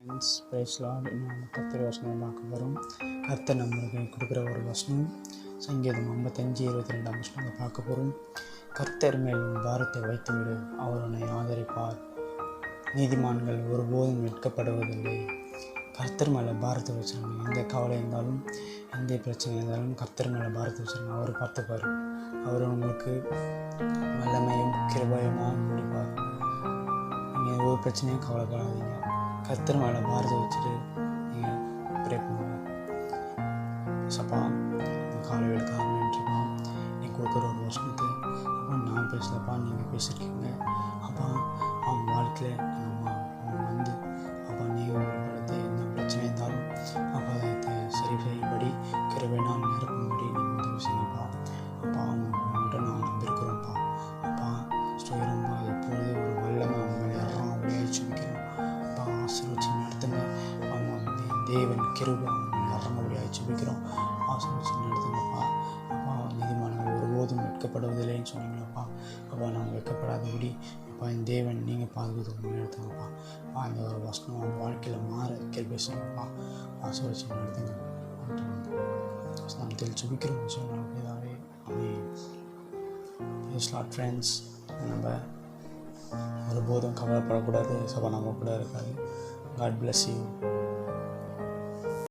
Friends price Lord. இன்னும் நம்ம கர்த்தர் வசனம் பார்க்க வரும். கர்த்தர் நம்மளுக்கு கொடுக்குற ஒரு வசனம் சங்கீதம் 55:22 வசனத்தை பார்க்க போகிறோம். கர்த்தர் மேல் உன் பாரத்தை வைத்துவிடு, அவர் உன்னை ஆதரிப்பார். நீதிமான்கள் ஒருபோதும் வெட்கப்படுவதில்லை. கர்த்தர் மேலே பாரத்தை வச்சுருங்க. எந்த கவலை இருந்தாலும் எந்த பிரச்சனை இருந்தாலும் கர்த்தர் மேலே பாரத்தை வச்சுருங்க. அவர் பார்த்துப்பார். அவர் உங்களுக்கு வல்லமையும் கிருபையுமாக முடிப்பார். நீங்கள் ஒரு பிரச்சனையும் கவலைப்படாதீங்க. கர்த்தர் மேலே பாரத்தை வச்சுட்டு நீங்கள் ப்ரே பண்ணுங்க. சப்பா காலை எடுக்காமன்ட்டுருப்பா நீ கொடுக்குற ஒரு வருஷத்துக்கு அப்போ நான் பேசலப்பா, நீங்கள் பேசியிருக்கீங்க. அப்பா அவங்க வாழ்க்கையில் அவங்க வந்து அப்பா நீங்கள் படுத்து எந்த பிரச்சனை இருந்தாலும் அப்பா அதை சரி செய்யும்படி கிருபையினால் நிரப்பும்படி நீங்கள் உதவி செய்யப்பா. அப்பா அவங்க நான் நம்பியிருக்கிறோம்ப்பா. அப்பா ஸ்டோரம்பா இப்பொழுது ஒரு வல்லமை அவங்க மேலே யாரும் அவங்களே சுமிக்கிறோம். அப்பா ஆசீர்வச்சு நடத்துங்க. அவங்க தேவன் கிருபை அவங்க இறங்கபடியாக சுமிக்கிறோம். ஆசீர்வச்சு நடத்துங்கப்பா. அப்பா நீதிமான்கள் ஒருபோதும் வெட்கப்படுவதில்லைன்னு சொன்னீங்களப்பா. அப்பா நாங்கள் வெட்கப்படாதபடி அப்பா இந்த தேவன் நீங்கள் பாதுகாத்து நடத்துங்கப்பா. இந்த ஒரு வசனம் அவங்க வாழ்க்கையில் மாற கிருபை செய்யுங்கப்பா. ஆசீர்வச்சு நடத்துங்க. நாமத்தில் சுமிக்கிறோம் சொன்னாவே ஸ்லாட் ஃப்ரெண்ட்ஸ். நம்ம ஒருபோதும் கவலைப்படக்கூடாது. சபா நம்ம கூட இருக்காது. God bless you.